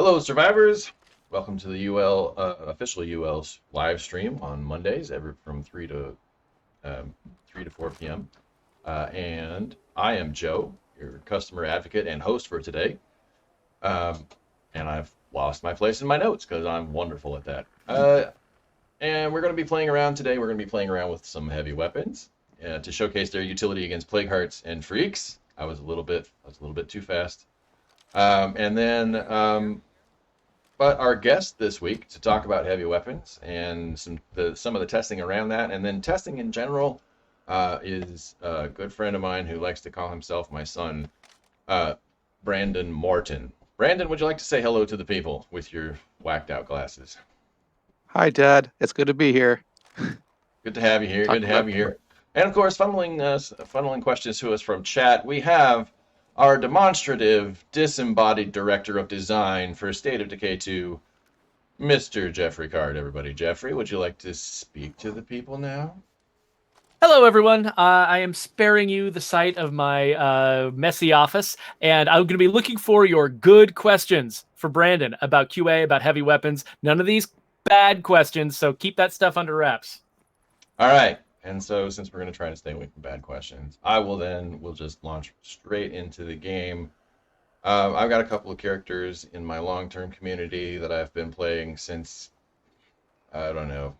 Hello, survivors. Welcome to the UL official UL's live stream on Mondays, every from 3 to 4 p.m. And I am Joe, your customer advocate and host for today. Um, and I've lost my place in my notes because I'm wonderful at that. And we're going to be playing around today. We're going to be playing around with some heavy weapons to showcase their utility against plague hearts and freaks. I was a little bit too fast. But our guest this week to talk about heavy weapons and some of the testing around that, and then testing in general, is a good friend of mine who likes to call himself my son, Brandon Morton. Brandon, would you like to say hello to the people with your whacked out glasses? Hi, Dad. It's good to be here. Good to have you here. Talk Good to have about you here. And of course, funneling questions to us from chat, we have our demonstrative, disembodied director of design for State of Decay 2, Mr. Geoffrey Card, everybody. Geoffrey, would you like to speak to the people now? Hello, everyone. I am sparing you the sight of my messy office, and I'm going to be looking for your good questions for Brandon about QA, about heavy weapons. None of these bad questions, so keep that stuff under wraps. All right. And so, since we're going to try to stay away from bad questions, we'll just launch straight into the game. I've got a couple of characters in my long-term community that I've been playing since, I don't know,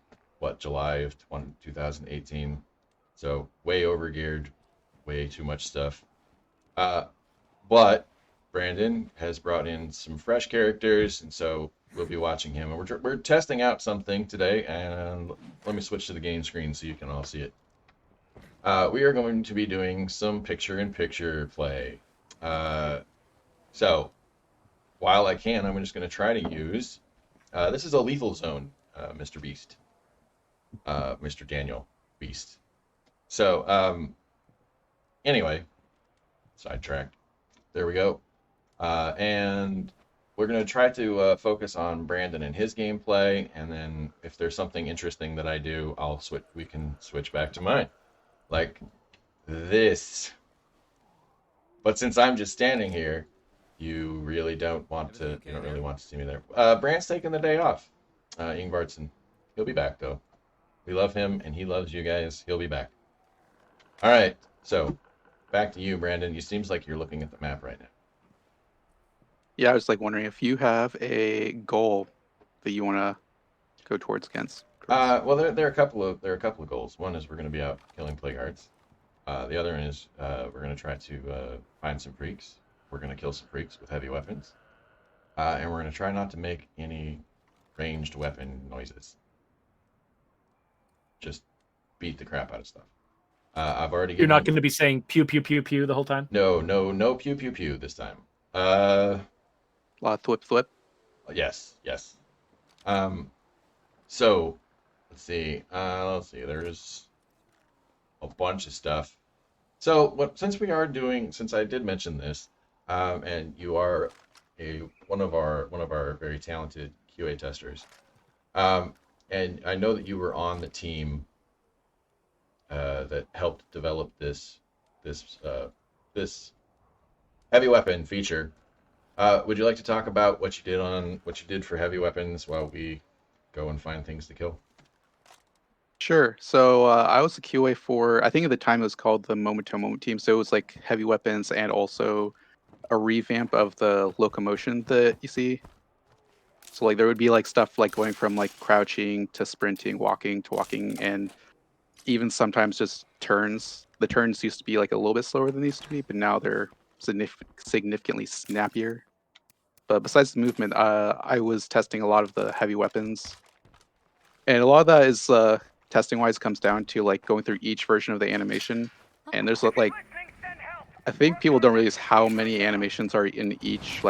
July of 2018. So way overgeared, way too much stuff. But Brandon has brought in some fresh characters, and so we'll be watching him. And we're testing out something today, and let me switch to the game screen so you can all see it. We are going to be doing some picture-in-picture play. So while I can, I'm just going to try to use. This is a lethal zone, Mr. Beast, Mr. Daniel Beast. So, anyway, sidetracked. There we go. And we're going to try to focus on Brandon and his gameplay, and then if there's something interesting that I do, we can switch back to mine. Like this. But since I'm just standing here, you don't really want to see me there. Brant's taking the day off. Ingvartsen. He'll be back, though. We love him, and he loves you guys. He'll be back. All right, so back to you, Brandon. It seems like you're looking at the map right now. Yeah, I was wondering if you have a goal that you want to go towards against. Well, there are a couple of goals. One is we're going to be out killing plague hearts. The other one is we're going to try to find some freaks. We're going to kill some freaks with heavy weapons, and we're going to try not to make any ranged weapon noises. Just beat the crap out of stuff. I've already. You're not going to be saying pew pew pew pew the whole time. No pew pew pew this time. A lot of thwip. Yes. So let's see. There's a bunch of stuff. So since I did mention this, and you are one of our very talented QA testers, and I know that you were on the team that helped develop this heavy weapon feature. Would you like to talk about what you did for heavy weapons while we go and find things to kill? Sure. So I was a QA for, I think at the time it was called the moment-to-moment team. So it was like heavy weapons and also a revamp of the locomotion that you see. So there would be stuff going from crouching to sprinting, walking to walking, and even sometimes just turns. The turns used to be a little bit slower than they used to be, but now they're significantly snappier. But besides the movement, I was testing a lot of the heavy weapons, and a lot of that is testing wise comes down to going through each version of the animation. And there's I think people don't realize how many animations are in each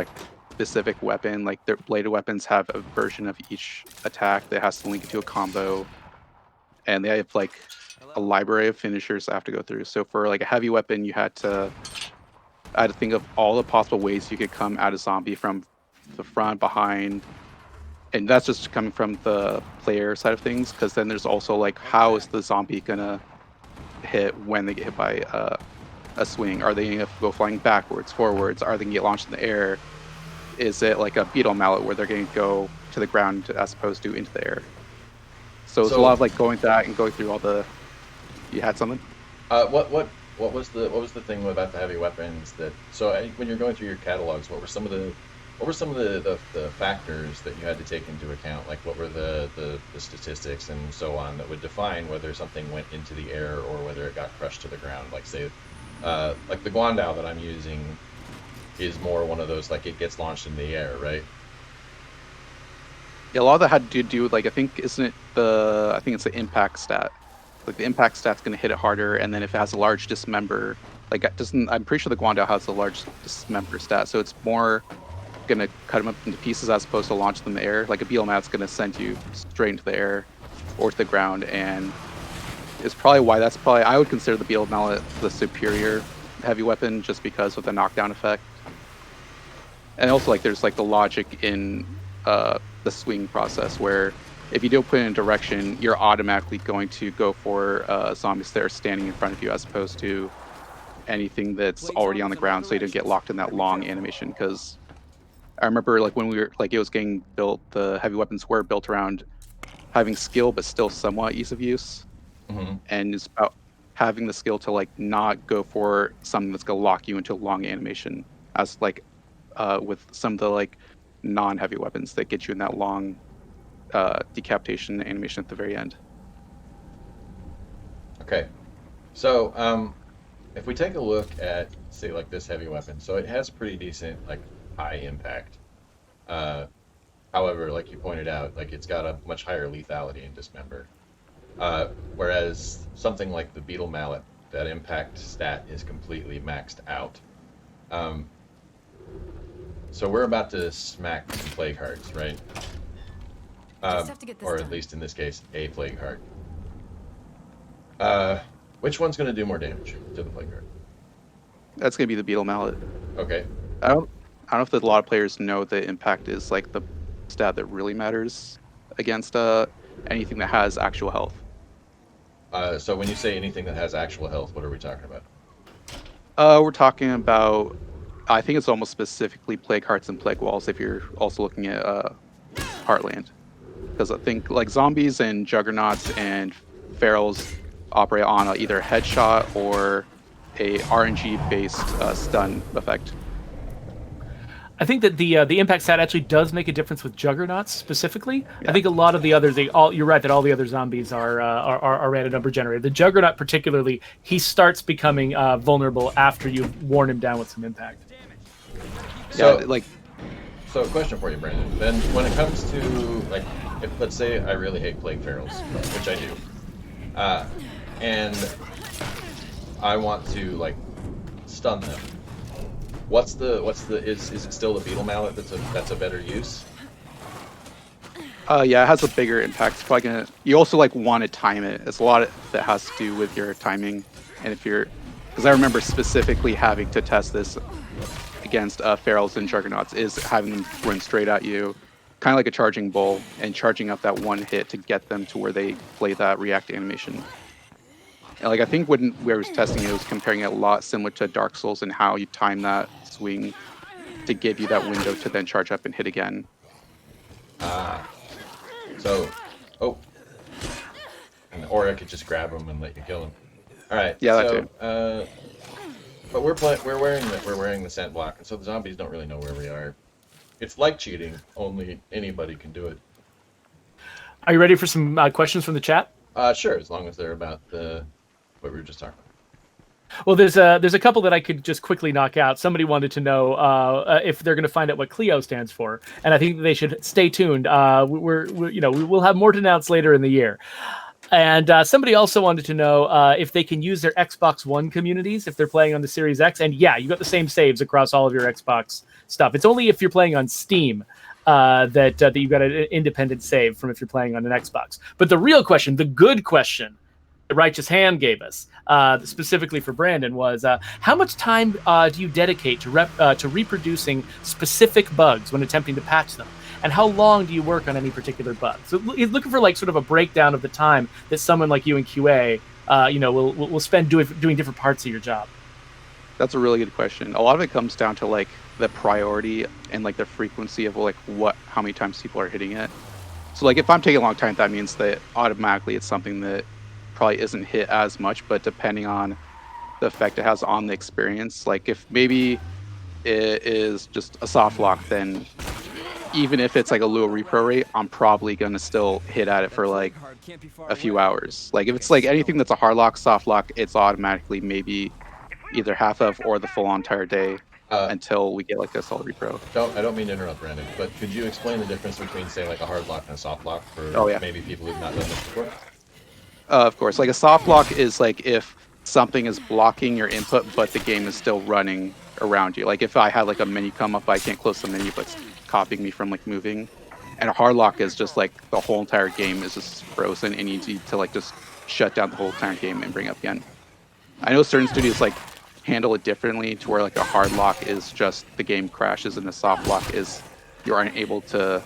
specific weapon. Their bladed weapons have a version of each attack that has to link it to a combo, and they have a library of finishers I have to go through. So for a heavy weapon, I had to think of all the possible ways you could come at a zombie from the front, behind, and that's just coming from the player side of things. Because then there's also how is the zombie gonna hit when they get hit by a swing? Are they gonna go flying backwards, forwards? Are they gonna get launched in the air? is it like a beetle mallet where they're going to go to the ground as opposed to into the air? So it's a lot of like going that and going through all the. You had something? What was the thing about the heavy weapons that? So when you're going through your catalogs, what were some of the factors that you had to take into account? Like what were the statistics and so on that would define whether something went into the air or whether it got crushed to the ground? Like say, like the Guandao that I'm using is more one of those, like it gets launched in the air, right? Yeah, a lot of that had to do with like I think it's the impact stat. Like the impact stat's going to hit it harder, and then if it has a large dismember, like it doesn't. I'm pretty sure the Guandao has a large dismember stat, so it's more going to cut them up into pieces as opposed to launch them in the air. Like a beetle mallet's going to send you straight into the air or to the ground, and it's probably why I would consider the beetle mallet the superior heavy weapon just because of the knockdown effect. And also like there's like the logic in the swing process where if you don't put it in direction, you're automatically going to go for zombies that are standing in front of you as opposed to anything that's already on the ground, so you don't get locked in that long animation. Because I remember like when we were like it was getting built, the heavy weapons were built around having skill but still somewhat ease of use, and it's about having the skill to like not go for something that's gonna lock you into a long animation, as like with some of the like non-heavy weapons that get you in that long decapitation animation at the very end. Okay, so if we take a look at say like this heavy weapon, so it has pretty decent like high impact. However, like you pointed out, like it's got a much higher lethality and dismember. Whereas something like the beetle mallet, that impact stat is completely maxed out. So we're about to smack some plague hearts, right? Or at least in this case, a plague heart. Which one's going to do more damage to the plague heart? That's gonna be the beetle mallet. Okay. I don't know if a lot of players know the impact is like the stat that really matters against anything that has actual health. So when you say anything that has actual health, what are we talking about? We're talking about, I think it's almost specifically plague hearts and plague walls if you're also looking at Heartland. Because I think like zombies and juggernauts and ferals operate on either a headshot or a RNG based stun effect. I think that the impact stat actually does make a difference with juggernauts specifically. Yeah. I think a lot of the others, you're right that all the other zombies are random number generated. The juggernaut particularly, he starts becoming vulnerable after you've worn him down with some impact. So so a question for you, Brandon. Then when it comes to like, if let's say I really hate plague ferals, which I do, and I want to like stun them. Is it still the beetle mallet that's a better use? Yeah, it has a bigger impact. It's probably gonna. You also like want to time it. It's a lot that has to do with your timing, and if you're, because I remember specifically having to test this against ferals and juggernauts, is having them run straight at you, kind of like a charging bull, and charging up that one hit to get them to where they play that react animation. And like I think when we was testing it, was comparing it a lot similar to Dark Souls and how you time that swing to give you that window to then charge up and hit again. Or I could just grab him and let you kill him. All right. Yeah, so, that too. But we're wearing the scent block, and so the zombies don't really know where we are. It's like cheating. Only anybody can do it. Are you ready for some questions from the chat? Sure, as long as they're about what we were just talking about. Well, there's a couple that I could just quickly knock out. Somebody wanted to know if they're going to find out what Clio stands for, and I think they should stay tuned. We'll have more to announce later in the year. And somebody also wanted to know if they can use their Xbox One communities if they're playing on the Series X. And yeah, you got the same saves across all of your Xbox stuff. It's only if you're playing on Steam that you've got an independent save from if you're playing on an Xbox. But the real question, the good question, the Righteous Hand gave us specifically for Brandon was how much time do you dedicate to reproducing specific bugs when attempting to patch them? And how long do you work on any particular bug? So he's looking for like sort of a breakdown of the time that someone like you in QA, will spend doing different parts of your job. That's a really good question. A lot of it comes down to like the priority and like the frequency of like how many times people are hitting it. So like if I'm taking a long time, that means that automatically it's something that probably isn't hit as much, but depending on the effect it has on the experience, like if maybe it is just a soft lock, then even if it's like a low repro rate, I'm probably gonna still hit at it for like a few hours. Like if it's like anything that's a hard lock, soft lock, it's automatically maybe either half of or the full entire day Uh, until we get like a solid repro. I don't mean to interrupt, Brandon, but could you explain the difference between, say, like a hard lock and a soft lock for Oh yeah, maybe people who've not done this before? of course. Like a soft lock is like if something is blocking your input, but the game is still running around you. Like if I had like a menu come up, I can't close the menu, but it's copying me from like moving. And a hard lock is just like the whole entire game is just frozen, and you need to like just shut down the whole entire game and bring it up again. I know certain studios like handle it differently to where like a hard lock is just the game crashes, and the soft lock is you aren't able to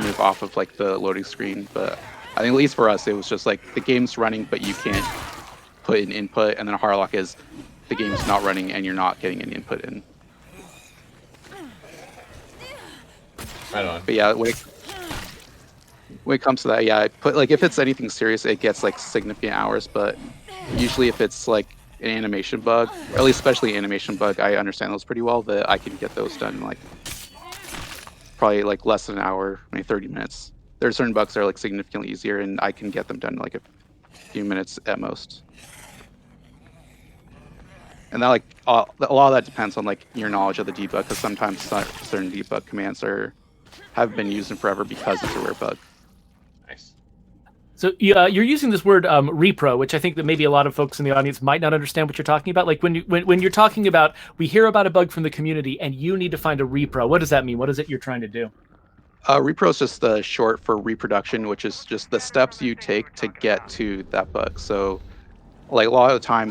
move off of like the loading screen. But I think at least for us, it was just like the game's running, but you can't put in input, and then a hard lock is the game's not running and you're not getting any input in. Right on. But yeah, when it comes to that, yeah, I put like if it's anything serious, it gets like significant hours. But usually, if it's like an animation bug, or at least especially animation bug, I understand those pretty well. That I can get those done in like probably like less than an hour, maybe 30 minutes. There are certain bugs that are like significantly easier, and I can get them done in like a few minutes at most. And that like a lot of that depends on like your knowledge of the debug, because sometimes certain debug commands have been used in forever because it's a rare bug. Nice. So you're using this word repro, which I think that maybe a lot of folks in the audience might not understand what you're talking about. Like when you're talking about, we hear about a bug from the community and you need to find a repro. What does that mean? What is it you're trying to do? Repro is just the short for reproduction, which is just the steps you take to get to that bug. So like a lot of the time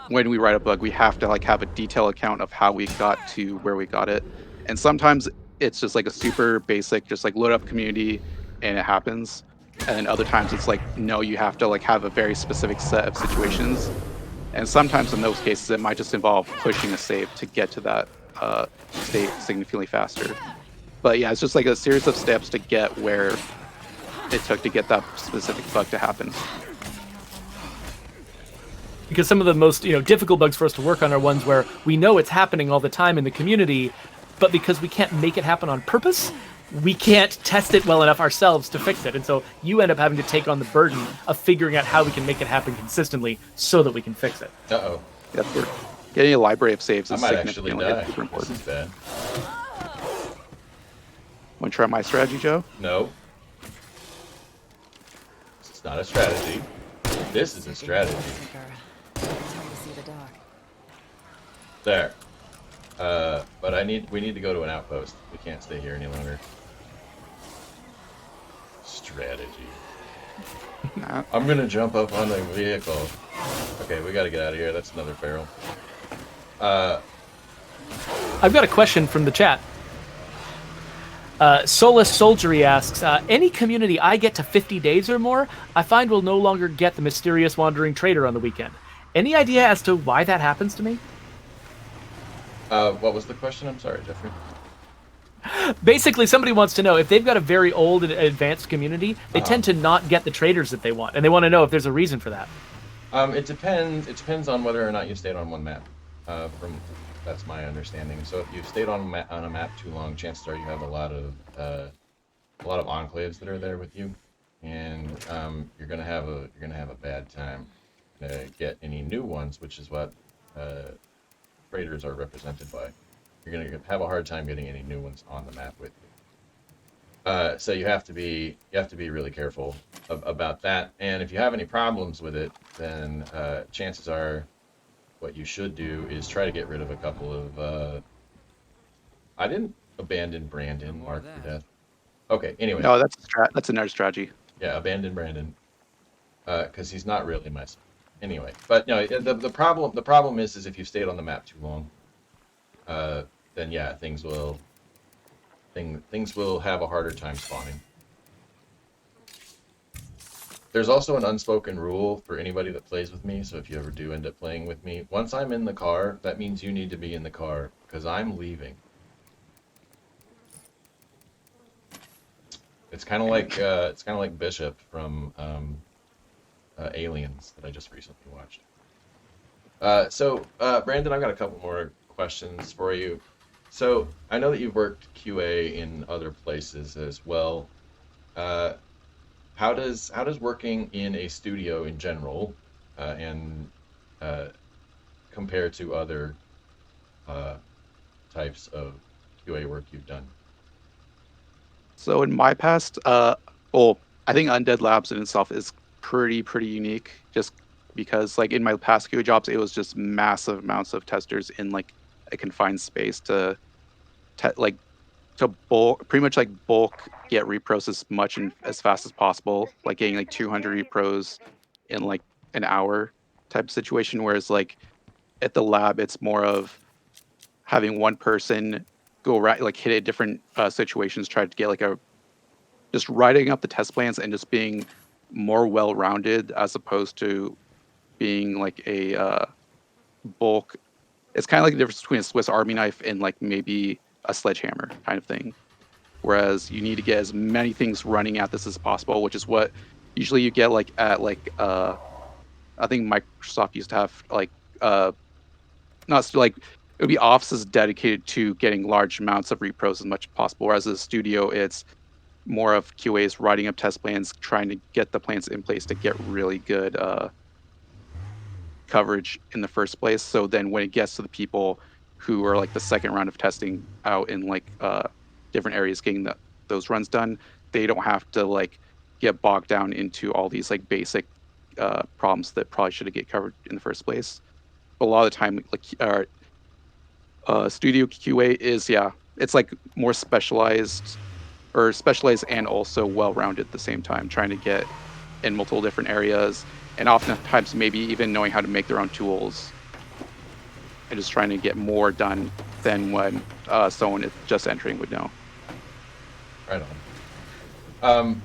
when we write a bug, we have to like have a detailed account of how we got to where we got it. And sometimes it's just like a super basic, just like load up community and it happens. And then other times it's like, no, you have to like have a very specific set of situations. And sometimes in those cases, it might just involve pushing a save to get to that state significantly faster. But yeah, it's just like a series of steps to get where it took to get that specific bug to happen. Because some of the most difficult bugs for us to work on are ones where we know it's happening all the time in the community, but because we can't make it happen on purpose, we can't test it well enough ourselves to fix it. And so you end up having to take on the burden of figuring out how we can make it happen consistently so that we can fix it. Uh-oh. That's where getting a library of saves I is might actually significantly die. super This important. is bad. Want to try my strategy, Joe? No. It's not a strategy. This is a strategy. There. But we need to go to an outpost. We can't stay here any longer. Strategy. Nah. I'm gonna jump up on the vehicle. Okay, we gotta get out of here. That's another feral. I've got a question from the chat. Solus Soldiery asks, any community I get to 50 days or more, I find will no longer get the mysterious wandering trader on the weekend. Any idea as to why that happens to me? What was the question? I'm sorry, Geoffrey. Basically, somebody wants to know if they've got a very old and advanced community, they tend to not get the traders that they want, and they want to know if there's a reason for that. It depends. It depends on whether or not you stayed on one map. That's my understanding. So if you've stayed on a map too long, chances are you have a lot of enclaves that are there with you, and you're gonna have a bad time to get any new ones, which is what traders are represented by. You're gonna have a hard time getting any new ones on the map with you. So you have to be really careful about that. And if you have any problems with it, then chances are, what you should do is try to get rid of a couple of. I didn't abandon Brandon, mark for death. Okay. Anyway. No, that's another strategy. Yeah, abandon Brandon, because he's not really my son. Anyway, but no, the problem is if you've stayed on the map too long, then yeah, things will have a harder time spawning. there's also an unspoken rule for anybody that plays with me. So if you ever do end up playing with me, once I'm in the car, that means you need to be in the car because I'm leaving. It's kind of like Bishop from Aliens that I just recently watched. Brandon, I've got a couple more questions for you. So I know that you've worked QA in other places as well. How does working in a studio in general and compare to other types of QA work you've done? So in my past, well, I think Undead Labs in itself is pretty unique, just because like in my past QA jobs, it was just massive amounts of testers in like a confined space to pretty much like bulk get repros as much and as fast as possible, like getting like 200 repros in like an hour type of situation. Whereas like at the lab, it's more of having one person go right, like hit at different situations, try to get like just writing up the test plans and just being more well-rounded as opposed to being like a bulk. It's kind of like the difference between a Swiss Army knife and like maybe a sledgehammer kind of thing. Whereas you need to get as many things running at this as possible, which is what usually you get like at like I think Microsoft used to have like not like it would be offices dedicated to getting large amounts of repros as much as possible. Whereas as a studio, it's more of QAs writing up test plans, trying to get the plans in place to get really good coverage in the first place. So then when it gets to the people who are like the second round of testing out in like different areas getting those runs done, they don't have to like get bogged down into all these like basic problems that probably should have get covered in the first place. But a lot of the time, like studio QA is it's like more specialized and also well-rounded at the same time, trying to get in multiple different areas, and oftentimes maybe even knowing how to make their own tools, and just trying to get more done than when someone is just entering would know. Right on.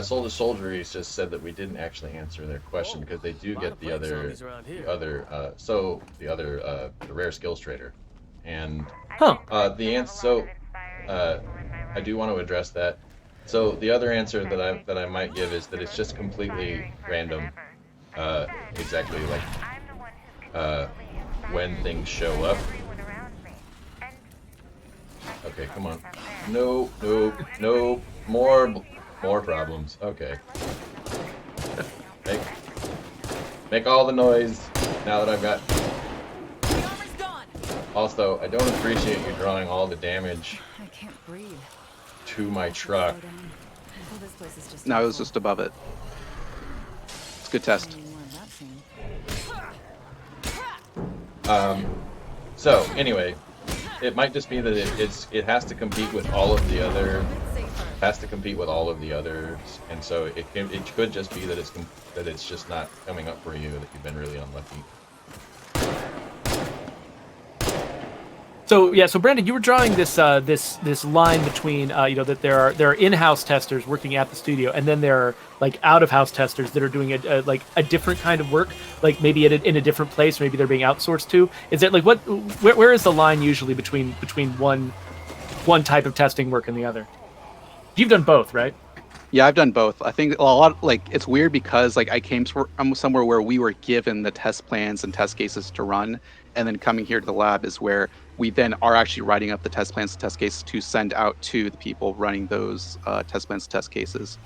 Soldieries just said that we didn't actually answer their question because they do get the rare skills trader, and the answer. So I do want to address that. So the other answer that I might give is that it's just completely random, exactly like when things show up. Okay, come on. No, more problems. Okay. Make all the noise now that I've got. Also, I don't appreciate you drawing all the damage to my truck. No, it was just above it. It's a good test. So anyway, it might just be that it has to compete with all of the other. Has to compete with all of the others, and so it could just be that it's just not coming up for you, that you've been really unlucky. So Brandon, you were drawing this this line between that there are in-house testers working at the studio, and then there are like out-of-house testers that are doing a different kind of work, like maybe in a different place, maybe they're being outsourced to. Is it like where is the line usually between one type of testing work and the other? You've done both, right? Yeah, I've done both. I think a lot, like, it's weird because like I came from somewhere where we were given the test plans and test cases to run, and then coming here to the lab is where we then are actually writing up the test plans and test cases to send out to the people running those test plans and test cases.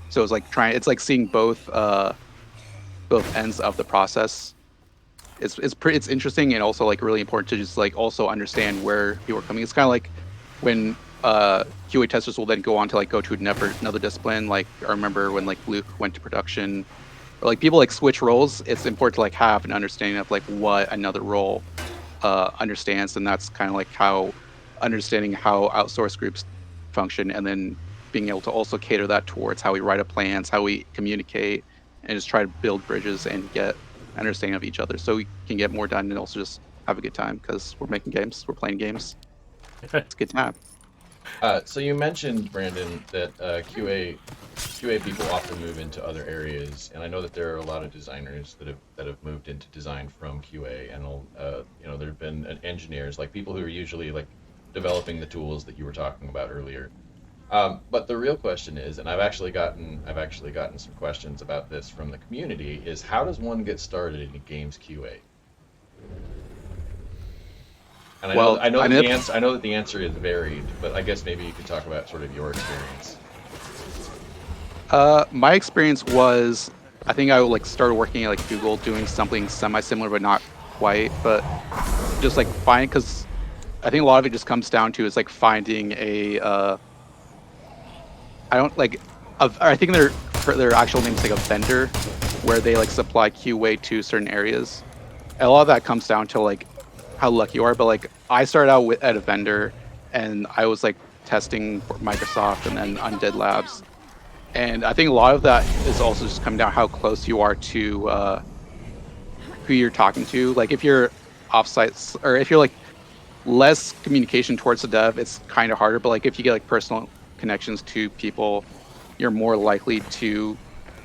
So it's like seeing both ends of the process. It's interesting and also like really important to just like also understand where people are coming. It's kind of like when QA testers will then go on to like go to another discipline. Like I remember when like Luke went to production, or like people like switch roles. It's important to like have an understanding of like what another role understands, and that's kind of like how understanding how outsourced groups function, and then being able to also cater that towards how we write up plans, how we communicate, and just try to build bridges and get understanding of each other, so we can get more done and also just have a good time because we're making games, we're playing games. It's a good time. So you mentioned, Brandon, that QA QA people often move into other areas, and I know that there are a lot of designers that have moved into design from QA, and you know, there have been engineers, like people who are usually like developing the tools that you were talking about earlier. But the real question is, and I've actually gotten some questions about this from the community, is how does one get started in a games QA? And I know that the answer is varied, but I guess maybe you could talk about sort of your experience. My experience was, I think I like started working at like Google doing something semi-similar, but not quite. But just like because I think a lot of it just comes down to is like finding a I think their actual name is like a vendor where they like supply QA to certain areas. And a lot of that comes down to like how lucky you are. But like I started out at a vendor, and I was like testing for Microsoft and then Undead Labs. And I think a lot of that is also just coming down how close you are to who you're talking to. Like if you're offsite or if you're like less communication towards the dev, it's kind of harder. But like if you get like personal connections to people, you're more likely to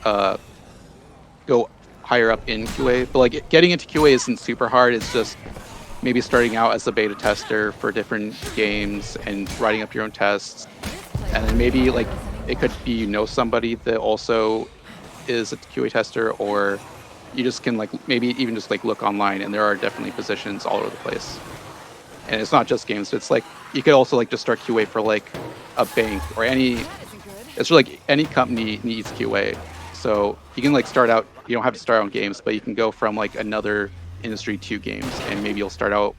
go higher up in QA. But like getting into QA isn't super hard. It's just maybe starting out as a beta tester for different games and writing up your own tests, and then maybe like it could be you know somebody that also is a QA tester, or you just can like maybe even just like look online, and there are definitely positions all over the place. And it's not just games. It's like you could also like just start QA for like a bank or any. It's really like any company needs QA, so you can like start out. You don't have to start on games, but you can go from like another industry to games, and maybe you'll start out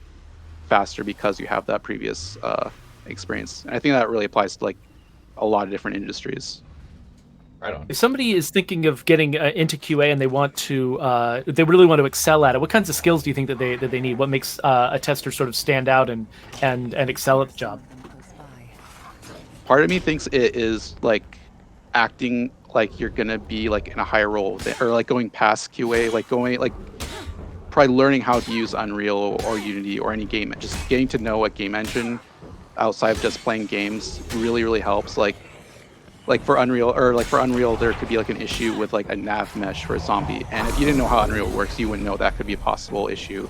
faster because you have that previous experience. And I think that really applies to like a lot of different industries. Right on. If somebody is thinking of getting into QA and they want to, they really want to excel at it, what kinds of skills do you think that they need? What makes a tester sort of stand out and excel at the job? Part of me thinks it is like acting like you're gonna be like in a higher role, or like going past QA, like going like probably learning how to use Unreal or Unity or any game, just getting to know a game engine outside of just playing games really helps. Like for Unreal, there could be like an issue with like a nav mesh for a zombie, and if you didn't know how Unreal works, you wouldn't know that could be a possible issue.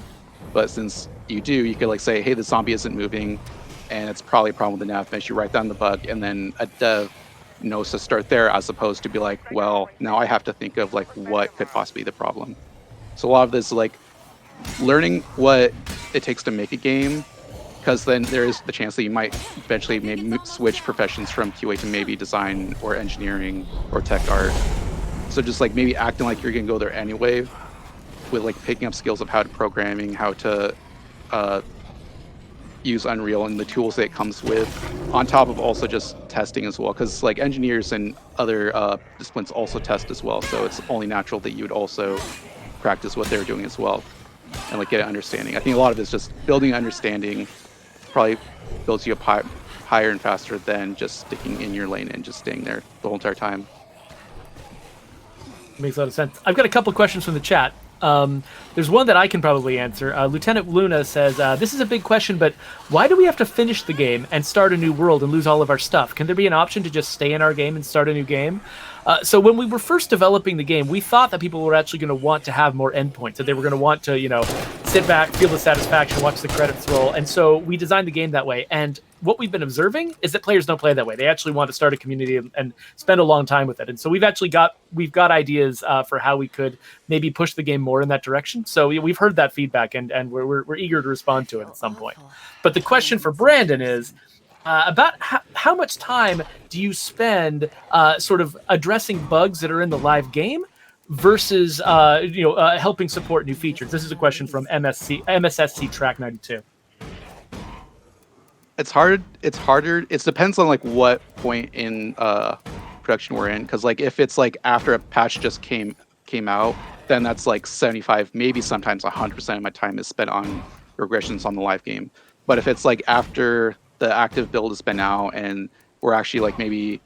But since you do, you could like say, hey, the zombie isn't moving, and it's probably a problem with the nav mesh. You write down the bug, and then a dev knows to start there, as opposed to be like, well, now I have to think of like what could possibly be the problem. So a lot of this is like learning what it takes to make a game, because then there is the chance that you might eventually maybe switch professions from QA to maybe design or engineering or tech art. So just like maybe acting like you're gonna go there anyway, with like picking up skills of how to programming, how to use Unreal and the tools that it comes with, on top of also just testing as well, because like engineers and other disciplines also test as well. So it's only natural that you would also practice what they're doing as well, and like get an understanding. I think a lot of it's just building understanding probably builds you up higher and faster than just sticking in your lane and just staying there the whole entire time. Makes a lot of sense. I've got a couple questions from the chat. There's one that I can probably answer. Lieutenant Luna says, this is a big question, but why do we have to finish the game and start a new world and lose all of our stuff? Can there be an option to just stay in our game and start a new game? So when we were first developing the game, we thought that people were actually going to want to have more endpoints, that they were going to want to, you know, sit back, feel the satisfaction, watch the credits roll. And so we designed the game that way. And what we've been observing is that players don't play that way. They actually want to start a community and spend a long time with it. And so we've got ideas for how we could maybe push the game more in that direction. So we've heard that feedback, and we're eager to respond to it at some point. But the question for Brandon is, about how much time do you spend sort of addressing bugs that are in the live game versus helping support new features? This is a question from MSSC Track 92. It's hard. It's harder. It depends on like what point in production we're in, because like if it's like after a patch just came out, then that's like 75, maybe sometimes 100% of my time is spent on regressions on the live game. But if it's like after the active build has been out and we're actually like maybe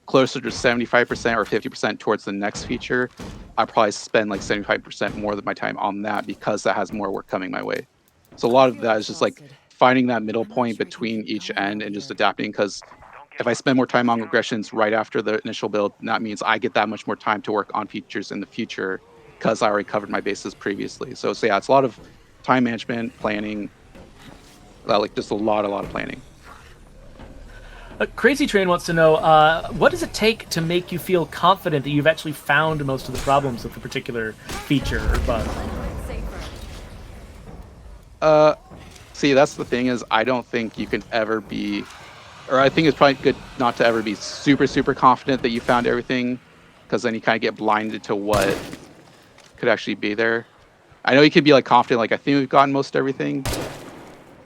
closer to 75% or 50% towards the next feature, I probably spend like 75% more of my time on that, because that has more work coming my way. So a lot of that is just like finding that middle point between each end and just adapting, because if I spend more time on regressions right after the initial build, that means I get that much more time to work on features in the future because I already covered my bases previously. So yeah, it's a lot of time management, planning, like just a lot of planning. Crazy Train wants to know, what does it take to make you feel confident that you've actually found most of the problems with a particular feature or bug? See, that's the thing is I don't think you can ever be, or I think it's probably good not to ever be super, super confident that you found everything, because then you kind of get blinded to what could actually be there. I know you can be like confident, like I think we've gotten most everything.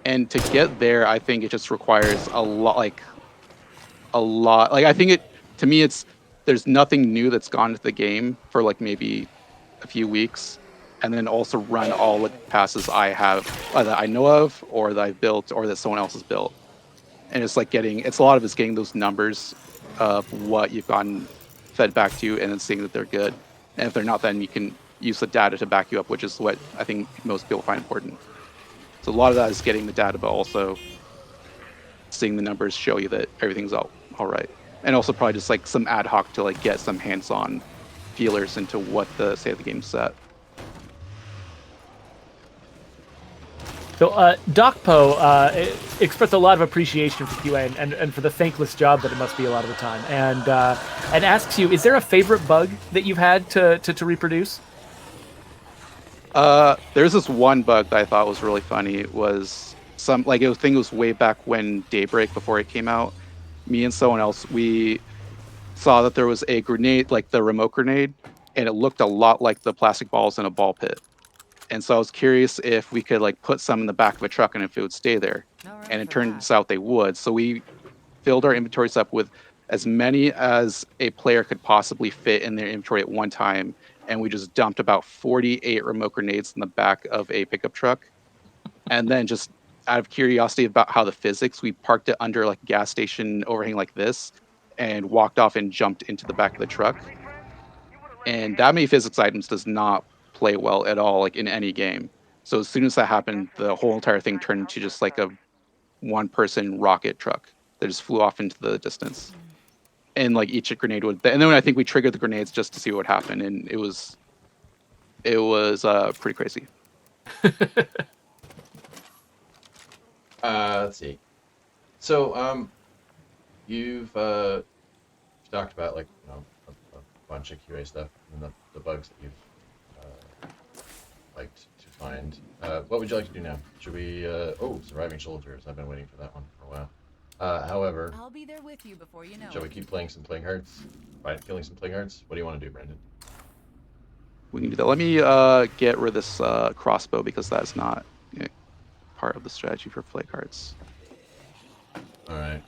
And to get there, I think it just requires a lot, like I think to me, there's nothing new that's gone into the game for like maybe a few weeks, and then also run all the passes I have that I know of, or that I've built, or that someone else has built. And it's like it's a lot of it's getting those numbers of what you've gotten fed back to you, and then seeing that they're good. And if they're not, then you can use the data to back you up, which is what I think most people find important. So a lot of that is getting the data, but also seeing the numbers show you that everything's all right. And also probably just like some ad hoc to like get some hands-on feelers into what the state of the game's set. So DocPo expressed a lot of appreciation for QA and for the thankless job that it must be a lot of the time, and asks you, is there a favorite bug that you've had to reproduce? There's this one bug that I thought was really funny. It was I think it was way back when Daybreak, before it came out. Me and someone else, we saw that there was a grenade, like the remote grenade, and it looked a lot like the plastic balls in a ball pit. And so I was curious if we could like put some in the back of a truck and if it would stay there. And it turns out they would. So we filled our inventories up with as many as a player could possibly fit in their inventory at one time. And we just dumped about 48 remote grenades in the back of a pickup truck. And then just out of curiosity about how the physics, we parked it under like a gas station overhang like this and walked off and jumped into the back of the truck. And that many physics items does not play well at all, like in any game. So as soon as that happened, the whole entire thing turned into just like a one-person rocket truck that just flew off into the distance. And like each grenade would, and then I think we triggered the grenades just to see what would happen, and it was pretty crazy. Let's see. So, you've talked about like a bunch of QA stuff and the bugs that you've liked to find. What would you like to do now? Should we? Surviving soldiers. I've been waiting for that one for a while. However, I'll be there with you before you know shall we it. keep playing some Plague Hearts? Killing some Plague Hearts? What do you want to do, Brandon? We can do that. Let me get rid of this crossbow because that's not part of the strategy for play cards. All right.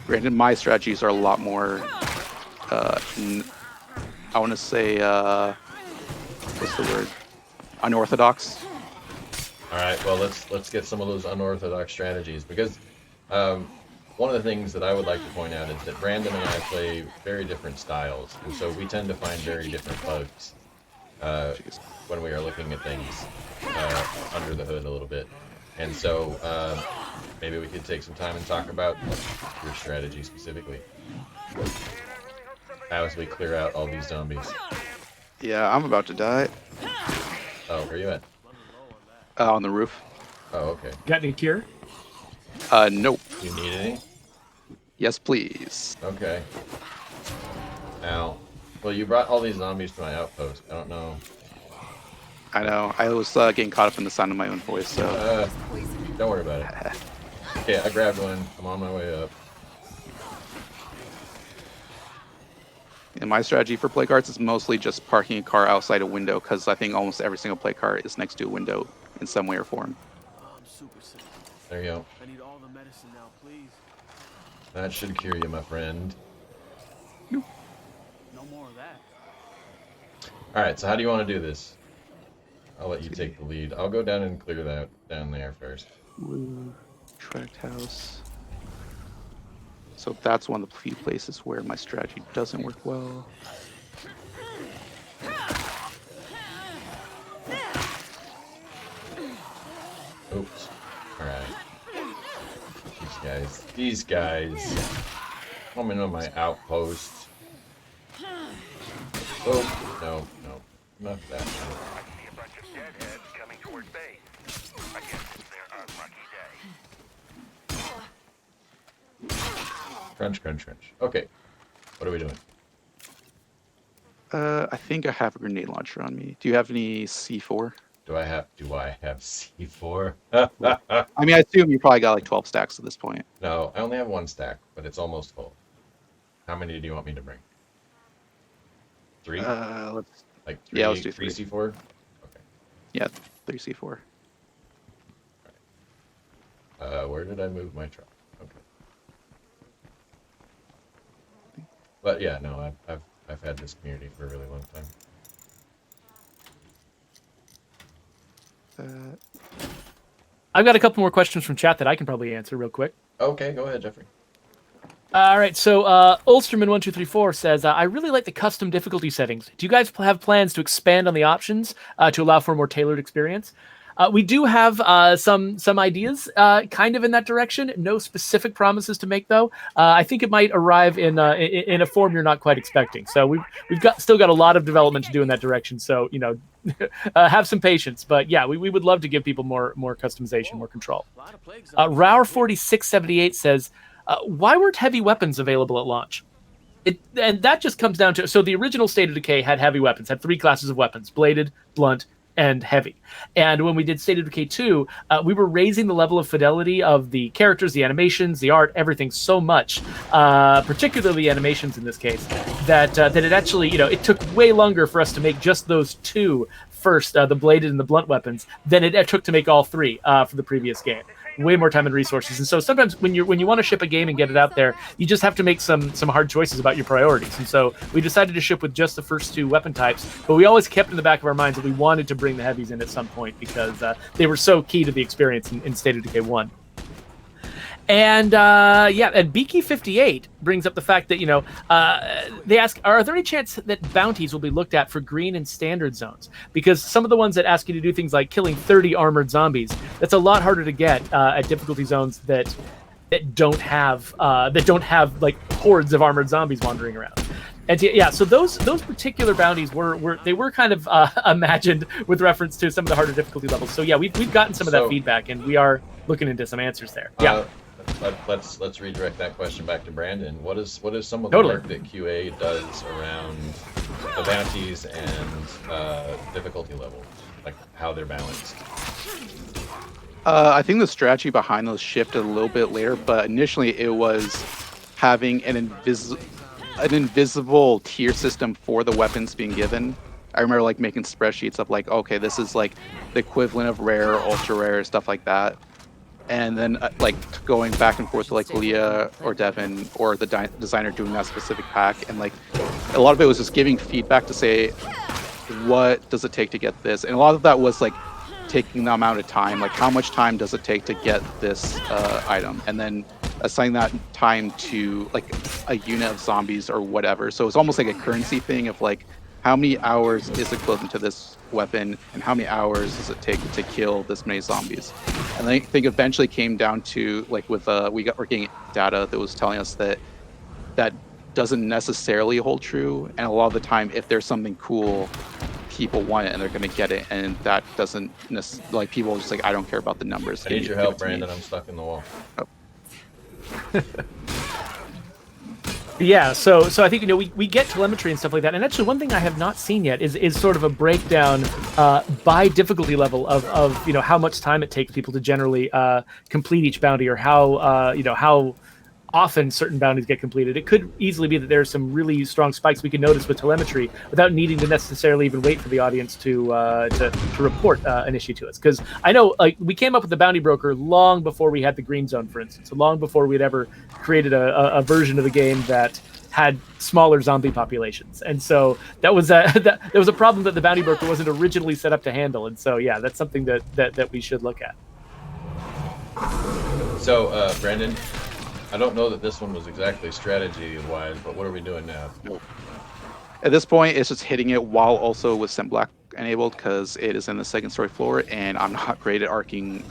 Granted, my strategies are a lot more. I want to say, what's the word? Unorthodox. All right. Well, let's get some of those unorthodox strategies, because one of the things that I would like to point out is that Brandon and I play very different styles, and so we tend to find very different bugs when we are looking at things under the hood a little bit. And so maybe we could take some time and talk about your strategy specifically as we clear out all these zombies. Yeah, I'm about to die. Oh, where are you at? On the roof. Oh, okay. Got any cure? Nope. You need any? Yes, please. Okay. Ow. Well, you brought all these zombies to my outpost. I don't know. I know. I was getting caught up in the sound of my own voice, so. Don't worry about it. Okay, I grabbed one. I'm on my way up. And my strategy for play cards is mostly just parking a car outside a window, because I think almost every single play card is next to a window in some way or form. I'm super sick. There you go. I need all the medicine now, please. That should cure you, my friend. No more of that. Alright, so how do you want to do this? I'll let you take the lead. I'll go down and clear that down there first. Blue tract house. So that's one of the few places where my strategy doesn't work well. Oops. Alright. These guys. These guys coming on my outpost. Oh, no, not that. A bunch of deadheads coming toward base. I guess it's their unlucky day. Crunch. Okay. What are we doing? I think I have a grenade launcher on me. Do you have any C4? Do I have C4? I mean, I assume you probably got like 12 stacks at this point. No, I only have one stack, but it's almost full. How many do you want me to bring? 3? Let's Like 3, yeah, let's do 3 3. C4? Okay. Yeah, 3 C4. Where did I move my truck? Okay. But yeah, no, I've had this community for a really long time. I've got a couple more questions from chat that I can probably answer real quick. Okay, go ahead, Geoffrey. All right, so Ulsterman1234 says, I really like the custom difficulty settings. Do you guys have plans to expand on the options to allow for a more tailored experience? We do have some ideas kind of in that direction. No specific promises to make, though. I think it might arrive in a form you're not quite expecting. So we've still got a lot of development to do in that direction. So, you know, have some patience. But yeah, we would love to give people more customization, more control. Rower4678 says, why weren't heavy weapons available at launch? And that just comes down to, so the original State of Decay had heavy weapons, had 3 classes of weapons: bladed, blunt, and heavy. And when we did State of Decay 2, we were raising the level of fidelity of the characters, the animations, the art, everything so much, particularly animations in this case, that it actually, you know, it took way longer for us to make just those 2 first, the bladed and the blunt weapons, than it took to make all 3 for the previous game. Way more time and resources. And so sometimes when you want to ship a game and get it out there, you just have to make some hard choices about your priorities. And so we decided to ship with just the first 2 weapon types, but we always kept in the back of our minds that we wanted to bring the heavies in at some point because they were so key to the experience in State of Decay 1. And and Beaky58 brings up the fact that, you know, they ask, are there any chance that bounties will be looked at for green and standard zones? Because some of the ones that ask you to do things like killing 30 armored zombies, that's a lot harder to get at difficulty zones that don't have like hordes of armored zombies wandering around. And yeah, so those particular bounties were kind of imagined with reference to some of the harder difficulty levels. So yeah, we've gotten some of that feedback, and we are looking into some answers there. Yeah. Let's redirect that question back to Brandon. What is some of the Totally. work that QA does around the bounties and difficulty levels, like how they're balanced? I think the strategy behind those shifted a little bit later, but initially it was having an invisible tier system for the weapons being given. I remember like making spreadsheets of like, okay, this is like the equivalent of rare, ultra rare, stuff like that. And then like going back and forth to like Leah or Devin or the designer doing that specific pack. And like a lot of it was just giving feedback to say, what does it take to get this? And a lot of that was like taking the amount of time, like how much time does it take to get this item? And then assign that time to like a unit of zombies or whatever. So it's almost like a currency thing of like, how many hours is equivalent to this weapon and how many hours does it take to kill this many zombies? And I think eventually came down to like with we're getting data that was telling us that doesn't necessarily hold true, and a lot of the time if there's something cool, people want it and they're going to get it, and that doesn't like people are just like, I don't care about the numbers. I need your help, Brandon. I'm stuck in the wall. Oh. Yeah, so I think, you know, we get telemetry and stuff like that, and actually one thing I have not seen yet is sort of a breakdown by difficulty level of you know, how much time it takes people to generally complete each bounty, or how you know, how often certain bounties get completed. It could easily be that there's some really strong spikes we can notice with telemetry without needing to necessarily even wait for the audience to report an issue to us. Because I know, like, we came up with the bounty broker long before we had the green zone, for instance, so long before we'd ever created a version of the game that had smaller zombie populations. And so that was that was a problem that the bounty broker wasn't originally set up to handle. And so yeah, that's something that we should look at. So Brandon, I don't know that this one was exactly strategy-wise, but what are we doing now? Nope. At this point, it's just hitting it while also with Sim Black enabled, because it is in the second story floor, and I'm not great at arcing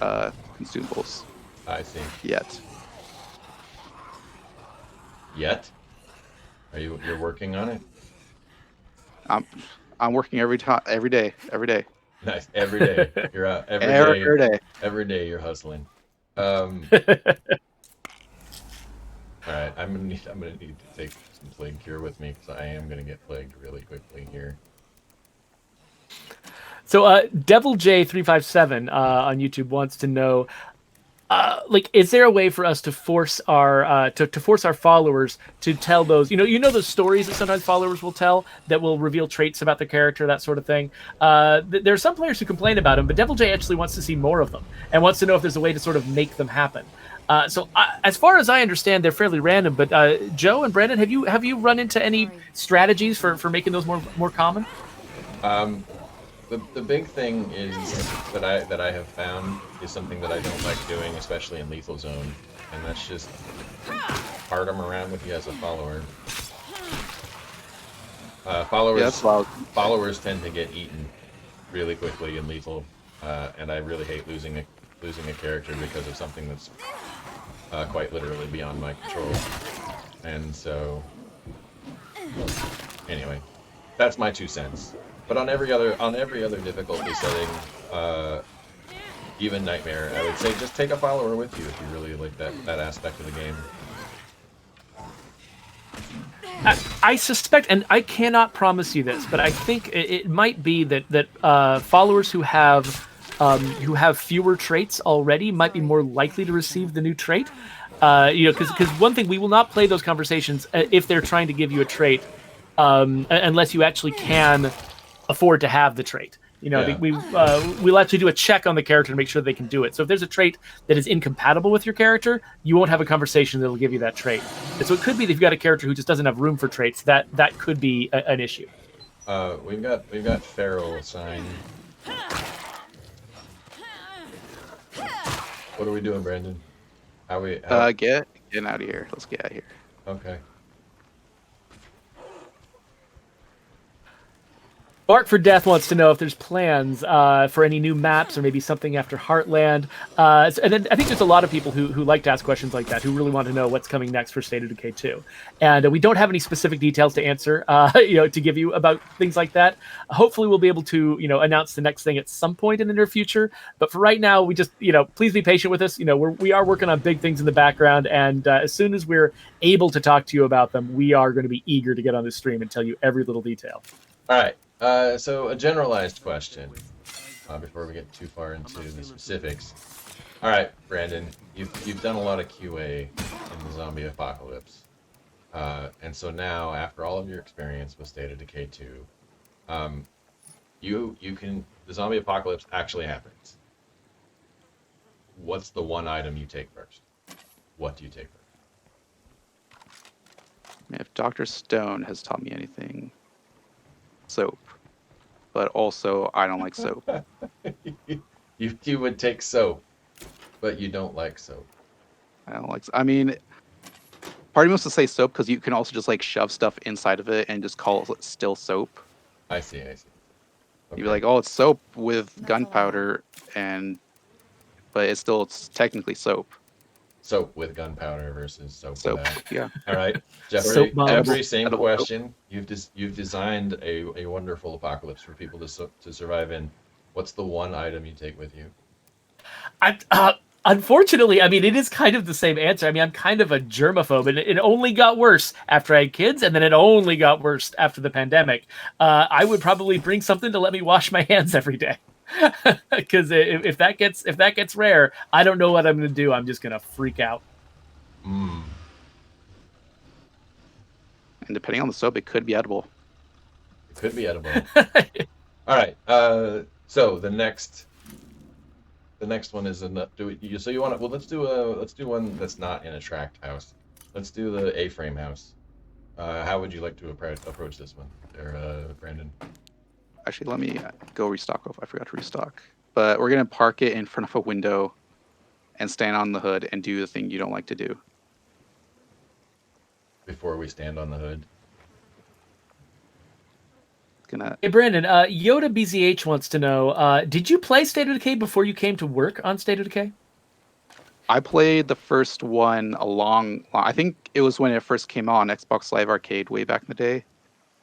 consumables. I see. Yet. Yet? You're working on it? I'm working every day. Nice. Every day. You're out every day. Every day. Every day you're hustling. All right. I'm gonna need to take some plague cure with me because I am gonna get plagued really quickly here. So, Devil J357 on YouTube wants to know, like, is there a way for us to force our to force our followers to tell those, those stories that sometimes followers will tell that will reveal traits about the character, that sort of thing. There are some players who complain about them, but Devil J actually wants to see more of them and wants to know if there's a way to sort of make them happen. So, as far as I understand, they're fairly random. But Joe and Brandon, have you run into any strategies for making those more common? The big thing is that I have found is something that I don't like doing, especially in Lethal Zone, and that's just cart them around with you as a follower. Followers tend to get eaten really quickly in Lethal, and I really hate losing a character because of something that's quite literally beyond my control. And so, anyway, that's my 2 cents. But on every other difficulty setting, even Nightmare, I would say just take a follower with you if you really like that aspect of the game. I suspect, and I cannot promise you this, but I think it might be that followers who have fewer traits already might be more likely to receive the new trait. Because one thing, we will not play those conversations if they're trying to give you a trait, unless you actually can afford to have the trait. We'll actually do a check on the character to make sure they can do it. So if there's a trait that is incompatible with your character, you won't have a conversation that'll give you that trait. And so it could be that you've got a character who just doesn't have room for traits. That could be an issue. We've got Feral sign. What are we doing, Brandon? Getting out of here. Let's get out of here. Okay. Bark for Death wants to know if there's plans for any new maps or maybe something after Heartland. And then I think there's a lot of people who like to ask questions like that, who really want to know what's coming next for State of Decay 2. And we don't have any specific details to answer, to give you about things like that. Hopefully we'll be able to, announce the next thing at some point in the near future. But for right now, we just, please be patient with us. We are working on big things in the background. And as soon as we're able to talk to you about them, we are going to be eager to get on the stream and tell you every little detail. All right. So a generalized question, before we get too far into the specifics. All right, Brandon, you've done a lot of QA in the zombie apocalypse, and so now, after all of your experience with State of Decay 2, the zombie apocalypse actually happens. What's the one item you take first? What do you take first? If Dr. Stone has taught me anything, soap. But also, I don't like soap. You would take soap, but you don't like soap. I don't like. I mean, part of me wants to say soap because you can also just like shove stuff inside of it and just call it still soap. I see. Okay. You'd be like, oh, it's soap with gunpowder, but it's technically soap. Soap with gunpowder versus soap without. Yeah. All right, Geoffrey. Same Edible question. You've designed a wonderful apocalypse for people to survive in. What's the one item you take with you? Unfortunately, I mean, it is kind of the same answer. I mean, I'm kind of a germaphobe, and it only got worse after I had kids, and then it only got worse after the pandemic. I would probably bring something to let me wash my hands every day. Because if that gets rare, I don't know what I'm going to do. I'm just going to freak out. Mm. And depending on the soap, it could be edible. It could be edible. All right. So the next one is so you want to? Well, let's do one that's not in a tract house. Let's do the A-frame house. How would you like to approach this one, there, Brandon? Actually, let me go restock. I forgot to restock. But we're going to park it in front of a window and stand on the hood and do the thing you don't like to do. Before we stand on the hood. Hey, Brandon, Yoda BZH wants to know, did you play State of Decay before you came to work on State of Decay? I played the first one I think it was when it first came out on Xbox Live Arcade way back in the day.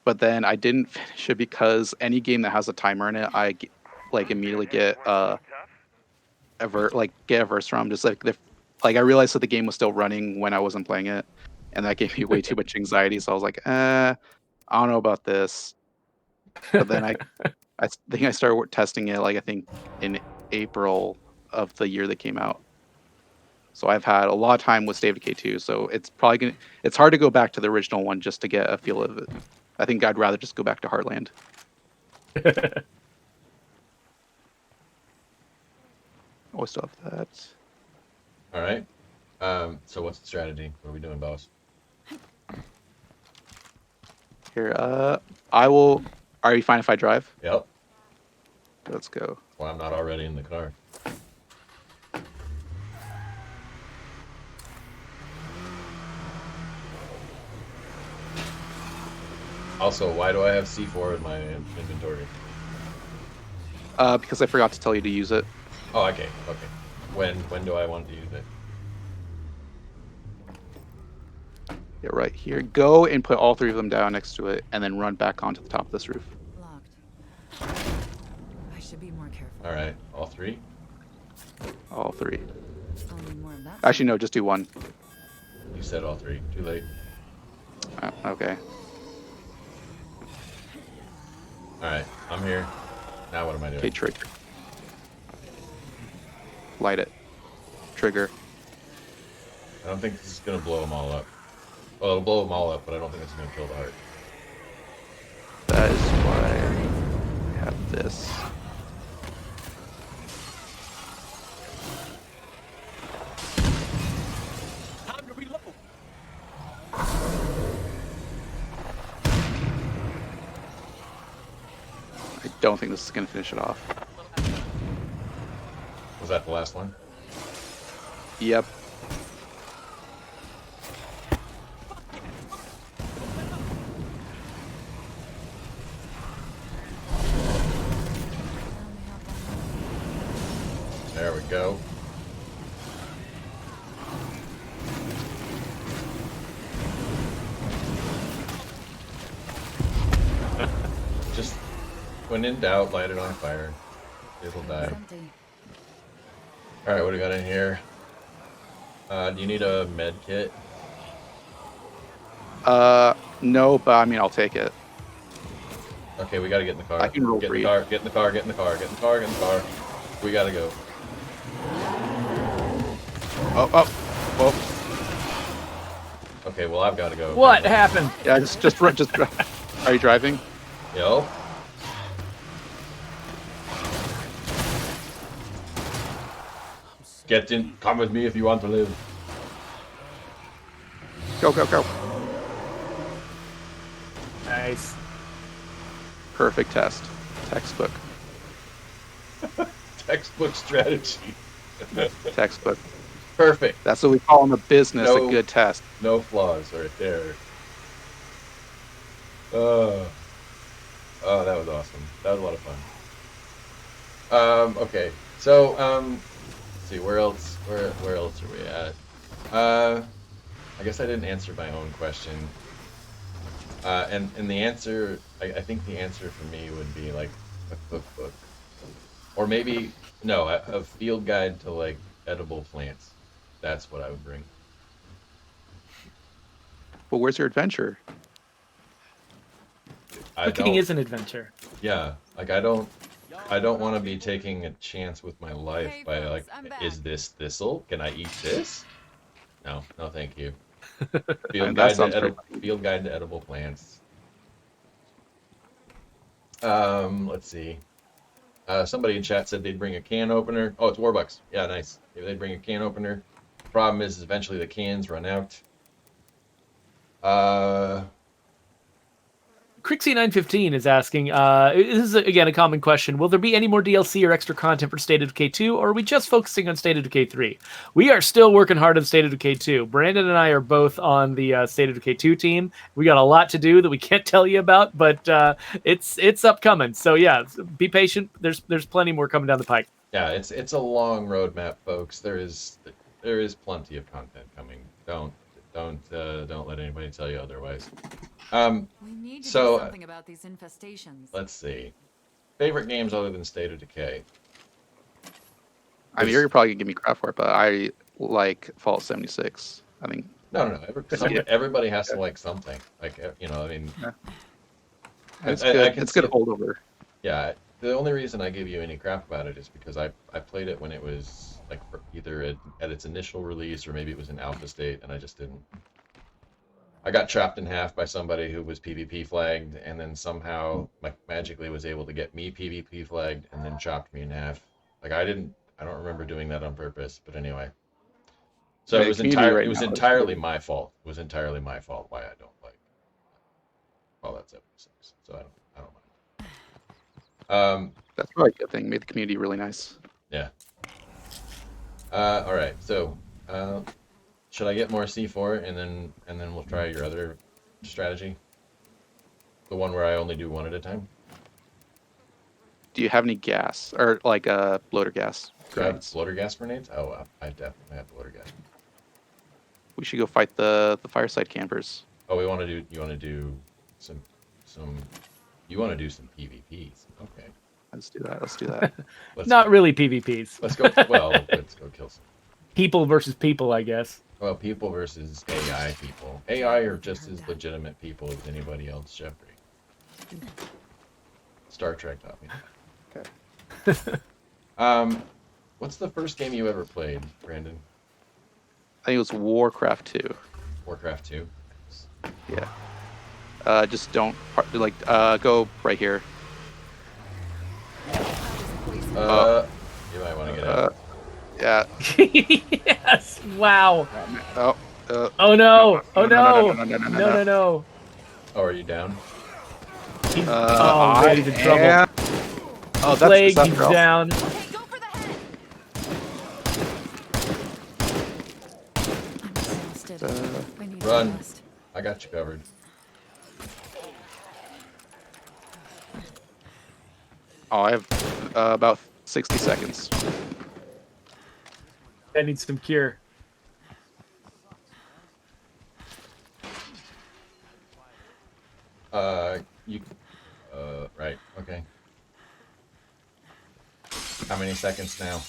But then I didn't finish it because any game that has a timer in it, like immediately get get averse from. Just like I realized that the game was still running when I wasn't playing it, and that gave me way too much anxiety. So I was like, I don't know about this. But then I think I started testing it like I think in April of the year that came out. So I've had a lot of time with State of Decay 2, so it's hard to go back to the original one just to get a feel of it. I think I'd rather just go back to Heartland. Oh, I still have that. All right. So what's the strategy? What are we doing, boss? Here, I will. Are you fine if I drive? Yep. Let's go. Well, I'm not already in the car. Also, why do I have C4 in my inventory? Because I forgot to tell you to use it. Oh, okay. Okay. When do I want to use it? Yeah, right here. Go and put all three of them down next to it, and then run back onto the top of this roof. Locked. I should be more careful. All right. All three? All three. I'll need more of that. Actually, no, just do one. You said all three. Too late. Okay. All right. I'm here. Now what am I doing? Okay, trigger. Light it. Trigger. I don't think this is going to blow them all up. Well, it'll blow them all up, but I don't think it's going to kill the heart. That is why I have this. Time to reload. I don't think this is going to finish it off. Was that the last one? Yep. There we go. Just when in doubt, light it on fire. It'll die. It's empty. All right, what do we got in here? Do you need a med kit? No, but I mean, I'll take it. Okay, we gotta get in the car. I can roll get in for the you. car. Get in the car. Get in the car. Get in the car. Get in the car. We gotta go. Oh. Okay, well I've got to go. What happened? Yeah, just run. Just. Are you driving? Yo. Get in. Come with me if you want to live. Go. Nice. Perfect test. Textbook. Textbook strategy. Textbook. Perfect. That's what we call in the business No. a good test. No flaws right there. Oh, that was awesome. That was a lot of fun. Okay. So, let's see, where else are we at? I guess I didn't answer my own question. And the answer, I think the answer for me would be like a cookbook. Or maybe, no, a field guide to like edible plants. That's what I would bring. Well, where's your adventure? Cooking is an adventure. Yeah, like I don't want to be taking a chance with my life Hey, by folks, like, I'm back. is this thistle? Can I eat this? No, thank you. Field That guide to sounds pretty field guide to edible plants. Let's see. Somebody in chat said they'd bring a can opener. Oh, it's Warbucks. Yeah, nice. Maybe they'd bring a can opener. Problem is eventually the cans run out. Crixie915 is asking, this is again a common question. Will there be any more DLC or extra content for State of Decay 2, or are we just focusing on State of Decay 3? We are still working hard on State of Decay 2. Brandon and I are both on the State of Decay 2 team. We got a lot to do that we can't tell you about, but it's upcoming. So yeah, be patient. There's plenty more coming down the pike. Yeah, it's a long roadmap, folks. there is plenty of content coming. Don't let anybody tell you otherwise. We need to So, do something about these infestations. let's see. Favorite games other than State of Decay? I mean, you're probably gonna give me crap for it, but I like Fallout 76. I think No. Everybody has to like something. Like, I mean, it's I good. can It's see good it. holdover. Yeah, the only reason I give you any crap about it is because I played it when it was like either at its initial release or maybe it was in alpha state, and I just didn't. I got chopped in half by somebody who was PvP flagged, and then somehow magically was able to get me PvP flagged, and then chopped me in half. Like I don't remember doing that on purpose, but anyway. So Yeah, it was the community right it was now is entirely really- my fault. It was entirely my fault why I don't like Fallout 76. So I don't mind. That's probably a good thing. Made the community really nice. Yeah. All right. So, should I get more C4 and then we'll try your other strategy? The one where I only do one at a time? Do you have any gas or like bloater gas? Do I have grenades? bloater gas grenades? Oh, I definitely have bloater gas. We should go fight the fireside campers. Oh, you want to do some you want to do some PvPs. Okay. Let's do that. Let's do that. Not really PvPs. Let's go let's go kill some. People versus people, I guess. Well, people versus AI people. AI are just as legitimate people as anybody else, Geoffrey. Star Trek taught me that. Okay. What's the first game you ever played, Brandon? I think it was Warcraft 2. Warcraft 2? Yeah. Just don't go right here. You might want to get out. Yeah. Yes. Wow. Oh. Oh no. Oh no. No. Oh, are you down? He's ready to trouble. Oh, that's Plague, that's he's rough. down. Hey, go for the head! I'm exhausted. I need to Run. rest. I got you covered. Oh, I have about 60 seconds. I need some cure. Right, okay. How many seconds now?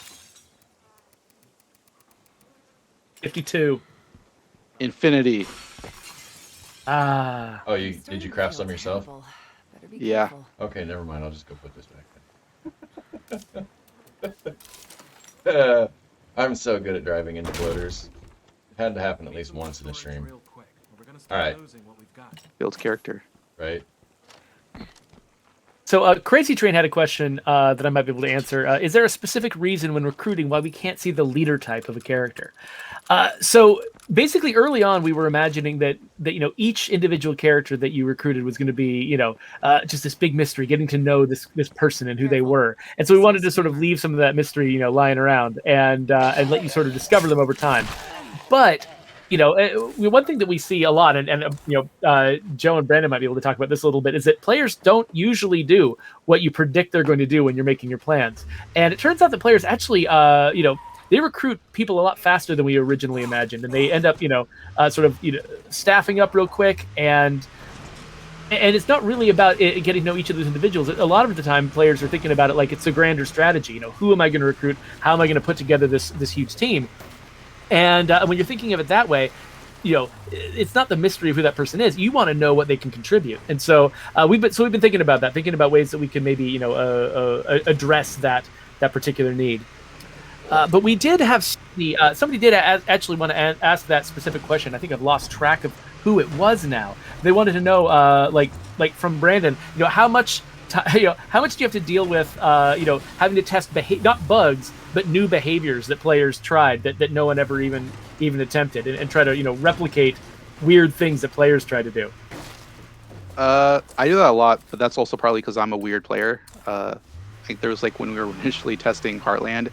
52. Infinity. Ah. Oh, I'm did starting you to craft feel some yourself? terrible. Better be Yeah. careful. Okay, never mind. I'll just go put this back then. I'm so good at driving into floaters. It had to happen at least once in the stream, All right. Builds character. right? So, Crazy Train had a question that I might be able to answer. Is there a specific reason when recruiting why we can't see the leader type of a character? So basically, early on, we were imagining that each individual character that you recruited was going to be just this big mystery, getting to know this person and who they were. And so we wanted to sort of leave some of that mystery lying around and let you sort of discover them over time. But one thing that we see a lot, and Joe and Brandon might be able to talk about this a little bit, is that players don't usually do what you predict they're going to do when you're making your plans. And it turns out that players actually, they recruit people a lot faster than we originally imagined, and they end up, staffing up real quick. And it's not really about getting to know each of those individuals. A lot of the time, players are thinking about it like it's a grander strategy. Who am I going to recruit? How am I going to put together this huge team? And when you're thinking of it that way, it's not the mystery of who that person is. You want to know what they can contribute, and so we've been thinking about that, thinking about ways that we can maybe address that particular need. But we did have somebody did actually want to ask that specific question. I think I've lost track of who it was now. They wanted to know, like from Brandon, how much do you have to deal with, having to test not bugs, but new behaviors that players tried that no one ever even attempted, and try to replicate weird things that players try to do. I do that a lot, but that's also probably because I'm a weird player. I think there was when we were initially testing Heartland,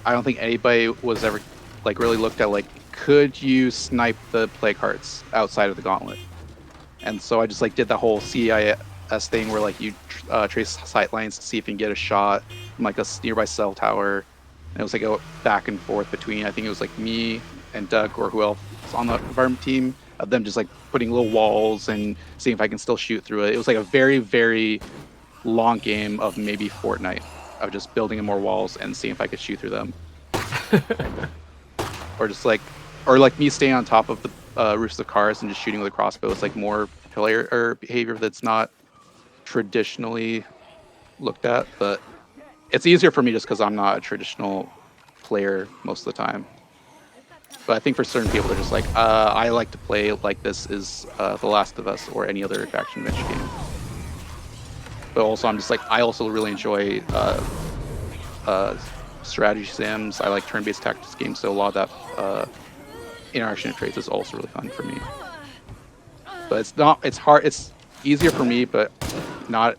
I don't think anybody was ever really looked at could you snipe the plague hearts outside of the gauntlet, and so I just did the whole CIS thing where you trace sight lines to see if you can get a shot from a nearby cell tower, And it was like a back and forth between, I think it was like me and Doug or who else on the environment team, of them just like putting little walls and seeing if I can still shoot through it. It was like a very, very long game of maybe Fortnite, of just building more walls and seeing if I could shoot through them. Or just like, or like me staying on top of the roofs of cars and just shooting with a crossbow. It's like more player or behavior that's not traditionally looked at, but it's easier for me just because I'm not a traditional player most of the time. But I think for certain people, they're just like, I like to play like this is The Last of Us or any other action adventure game. But also, I'm just like, I also really enjoy strategy sims. I like turn-based tactics games, so a lot of that interaction and trades is also really fun for me. But it's hard. It's easier for me, but not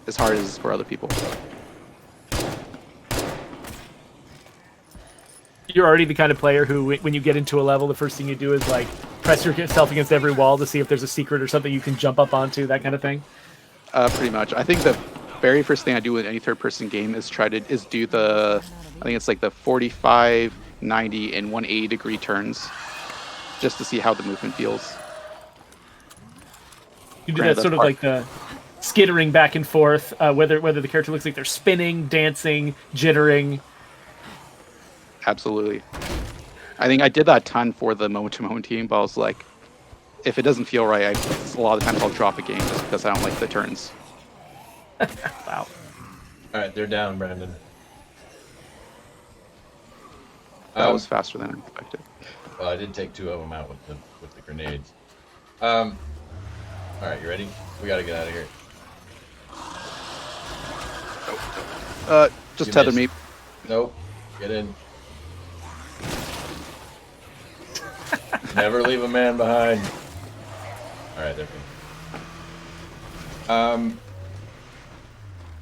as hard as for other people. You're already the kind of player who, when you get into a level, the first thing you do is like press yourself against every wall to see if there's a secret or something you can jump up onto, that kind of thing. Pretty much. I think the very first thing I do with any third-person game is do the, I think it's like the 45, 90, and 180 degree turns, just to see how the movement feels. You do that sort of like the skittering back and forth, whether the character looks like they're spinning, dancing, jittering. Absolutely. I think I did that a ton for the moment-to-moment team, but I was like, if it doesn't feel right, a lot of the times I'll drop a game just because I don't like the turns. Wow. All right, they're down, Brandon. That was faster than I expected. Well, I did take 2 of them out with the grenades. All right, you ready? We gotta get out of here. Just You tether missed. me. Nope. Get in. Never leave a man behind. All right, they're good.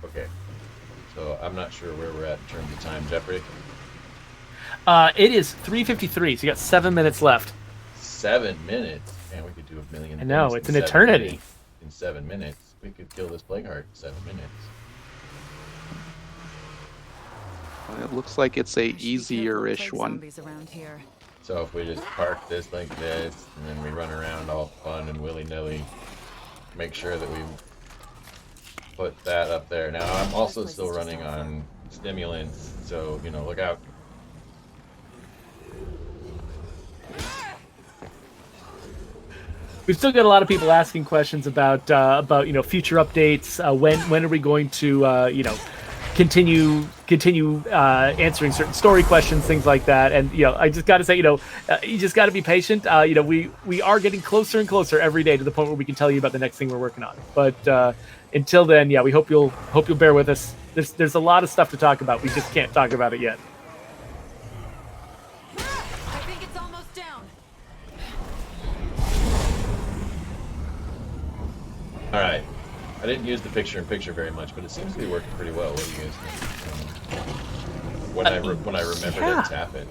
Okay. So I'm not sure where we're at in terms of time, Geoffrey. It is 3:53, so you got 7 minutes left. 7 minutes? Man, we could do a million I know, things it's in an 7 eternity. minutes. In 7 minutes. We could kill this plague heart in 7 minutes. It looks like it's a I should be careful easier-ish with one. zombies around here. So if we just park this like this, and then we run around all fun and willy-nilly, make sure that we put that up there. Now, I'm also still running on stimulants, so, you know, look out. We've still got a lot of people asking questions about future updates. When are we going to continue answering certain story questions, things like that. And I just got to say, you just got to be patient. We are getting closer and closer every day to the point where we can tell you about the next thing we're working on. But until then, we hope you'll bear with us. There's a lot of stuff to talk about. We just can't talk about it yet. I think it's almost down. All right. I didn't use the picture-in-picture very much, but it seems to be working pretty well. What do you guys think? When I remember yeah. to tap it.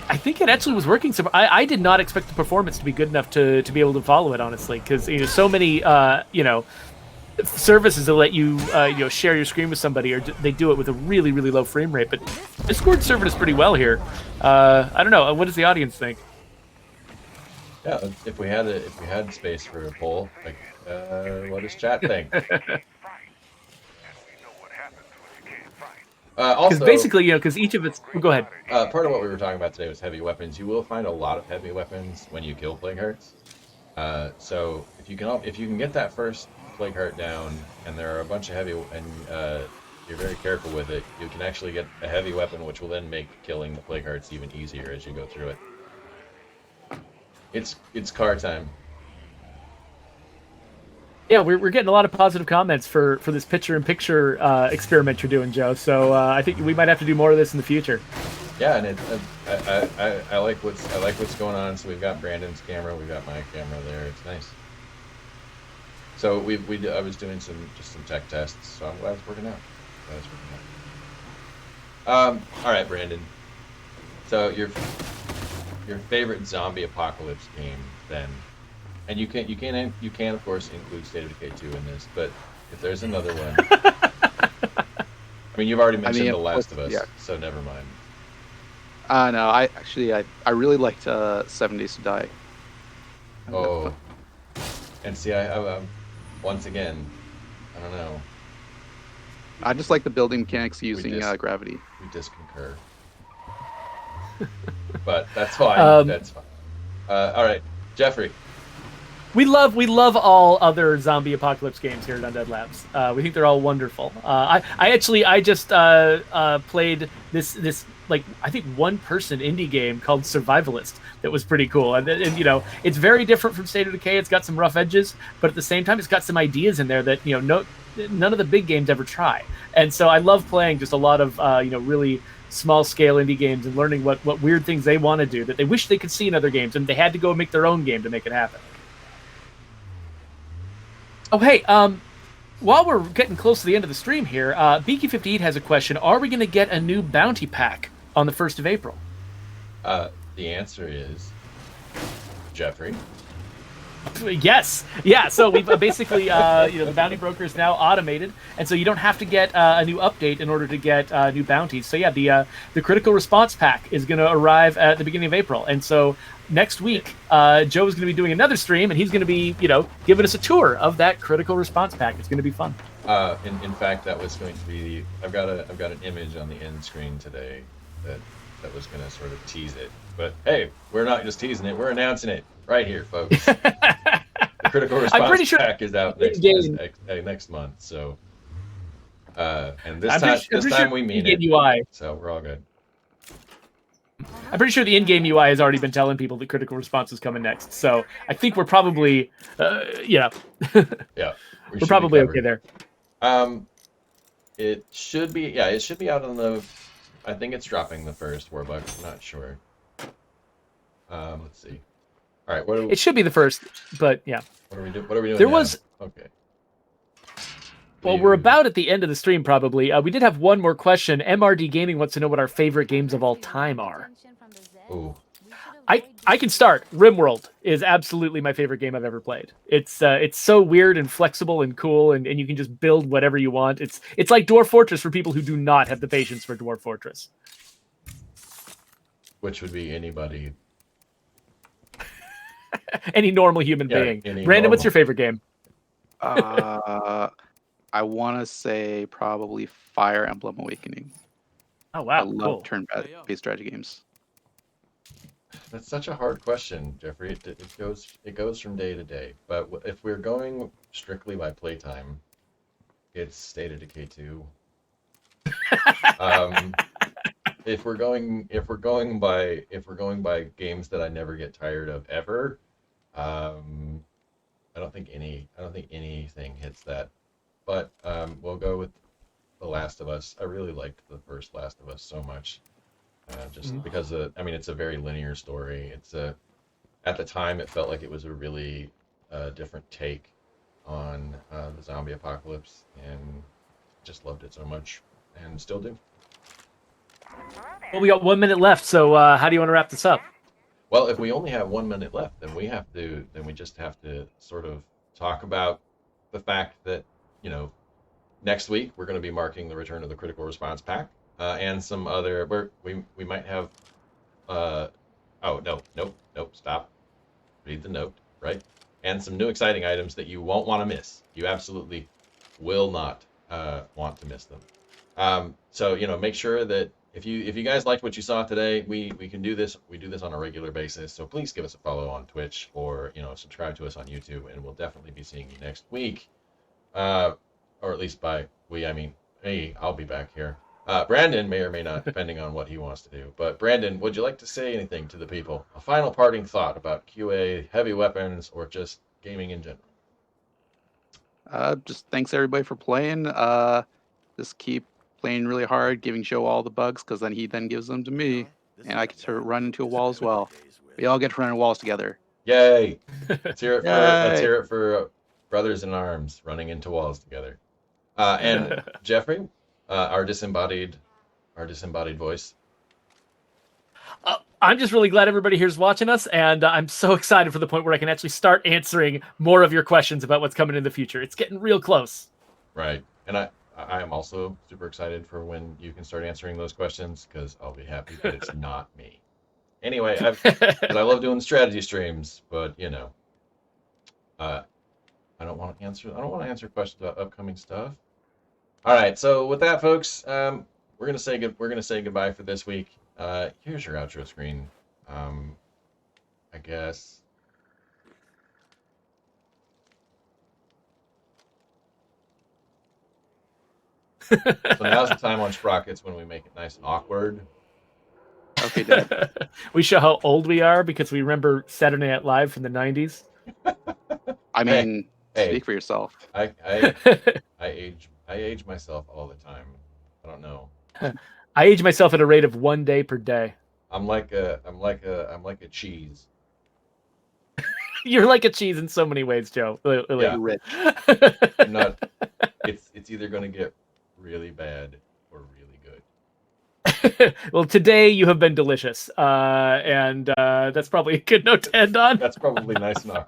I think it actually was working. So I did not expect the performance to be good enough to be able to follow it, honestly, because so many services that let you share your screen with somebody, or they do it with a really, really low frame rate. But Discord served us pretty well here. I don't know. What does the audience think? Yeah, if we had space for a poll, like, what does chat think? Because Also, basically, because each of it's. Go ahead. part of what we were talking about today was heavy weapons. You will find a lot of heavy weapons when you kill plague hearts. So if you can get that first plague heart down, and there are a bunch of heavy, and you're very careful with it, you can actually get a heavy weapon, which will then make killing the plague hearts even easier as you go through it. It's car time. Yeah, we're getting a lot of positive comments for this picture-in-picture experiment you're doing, Joe. So I think we might have to do more of this in the future. Yeah, and I like what's going on. So we've got Brandon's camera, we've got my camera there. It's nice. So I was doing some tech tests, so I'm glad it's working out. All right, Brandon. So your favorite zombie apocalypse game, then, and you can of course include State of Decay 2 in this, but if there's another one, I mean, you've already I mentioned mean, The of Last course, of Us, yeah. so never mind. No, I really liked 7 Days to Die. I think that's fun. Oh, and see, once again, I don't know. I just like the building mechanics using dis- gravity. We disconcur. But that's fine. Um, That's fine. All right, Geoffrey. We love all other zombie apocalypse games here at Undead Labs. We think they're all wonderful. I just played this like I think 1-person indie game called Survivalist that was pretty cool. And you know, it's very different from State of Decay. It's got some rough edges, but at the same time, it's got some ideas in there that none of the big games ever try. And so I love playing just a lot of really small scale indie games and learning what weird things they want to do that they wish they could see in other games, and they had to go make their own game to make it happen. Oh, hey, while we're getting close to the end of the stream here, Beaky58 has a question. Are we going to get a new bounty pack on the 1st of April? The answer is Geoffrey. Yes. Yeah, so we've basically, the bounty broker is now automated, and so you don't have to get a new update in order to get new bounties. So yeah, the critical response pack is going to arrive at the beginning of April, and so next week, Joe is going to be doing another stream, and he's going to be, giving us a tour of that critical response pack. It's going to be fun. In fact, that was going to be. I've got an image on the end screen today that was going to sort of tease it. But hey, we're not just teasing it; we're announcing it right here, folks. The critical response pack is out next month. So, and this time we mean it. UI. So we're all good. I'm pretty sure the in-game UI has already been telling people that critical response is coming next. So I think we're probably, Yeah, we're probably okay there. It should be. Yeah, it should be out on the. I think it's dropping the first Warbucks. I'm not sure. Let's see. All right, it should be the first, but yeah. What are we doing? There now? was. Okay. Well, we're about at the end of the stream, probably. We did have one more question. MRD Gaming wants to know what our favorite games of all time are. Ooh. I can start. RimWorld is absolutely my favorite game I've ever played. It's so weird and flexible and cool, and you can just build whatever you want. It's like Dwarf Fortress for people who do not have the patience for Dwarf Fortress. Which would be anybody. Any normal human being. Brandon, what's your favorite game? I want to say probably Fire Emblem Awakening. Oh wow, I love turn-based strategy games. That's such a hard question, Geoffrey. It goes from day to day. But if we're going strictly by playtime, it's State of Decay 2. If we're going by games that I never get tired of ever, I don't think anything hits that. But we'll go with The Last of Us. I really liked the first Last of Us so much. Because it's a very linear story. At the time it felt like it was a really different take on the zombie apocalypse, and just loved it so much, and still do. Well, we got 1 minute left, so how do you want to wrap this up? Well, if we only have 1 minute left, then we just have to sort of talk about the fact that next week we're going to be marking the return of the Critical Response Pack. And some other we might have stop, read the note, right? And some new exciting items that you won't want to miss. You absolutely will not want to miss them. So make sure that if you guys liked what you saw today, we can do this. We do this on a regular basis. So please give us a follow on Twitch, or subscribe to us on YouTube, and we'll definitely be seeing you next week. Or at least by we, I mean me. I'll be back here. Brandon may or may not, depending on what he wants to do. But Brandon, would you like to say anything to the people? A final parting thought about QA, heavy weapons, or just gaming in general? Just thanks everybody for playing. Just keep playing really hard, giving Joe all the bugs, because then he gives them to me, and I get to run into a wall as well. We all get to run into walls together. Yay! Let's hear it for brothers in arms running into walls together. And Geoffrey, our disembodied voice. I'm just really glad everybody here's watching us, and I'm so excited for the point where I can actually start answering more of your questions about what's coming in the future. It's getting real close. Right, and I am also super excited for when you can start answering those questions because I'll be happy that it's not me. Anyway, because I love doing strategy streams, but you know, I don't want to answer. I don't want to answer questions about upcoming stuff. All right, so with that, folks, we're gonna say goodbye for this week. Here's your outro screen. I guess. So now's the time on Sprockets when we make it nice and awkward. Okay, Dad. We show how old we are because we remember Saturday Night Live from the 90s. I mean, hey. speak for yourself. I age myself all the time. I don't know. I age myself at a rate of 1 day per day. I'm like a cheese. You're like a cheese in so many ways, Joe. Really. Yeah. Rich. I'm not. It's either gonna get really bad or really good. Well, today you have been delicious, and that's probably a good note to end on. That's probably nice and awkward.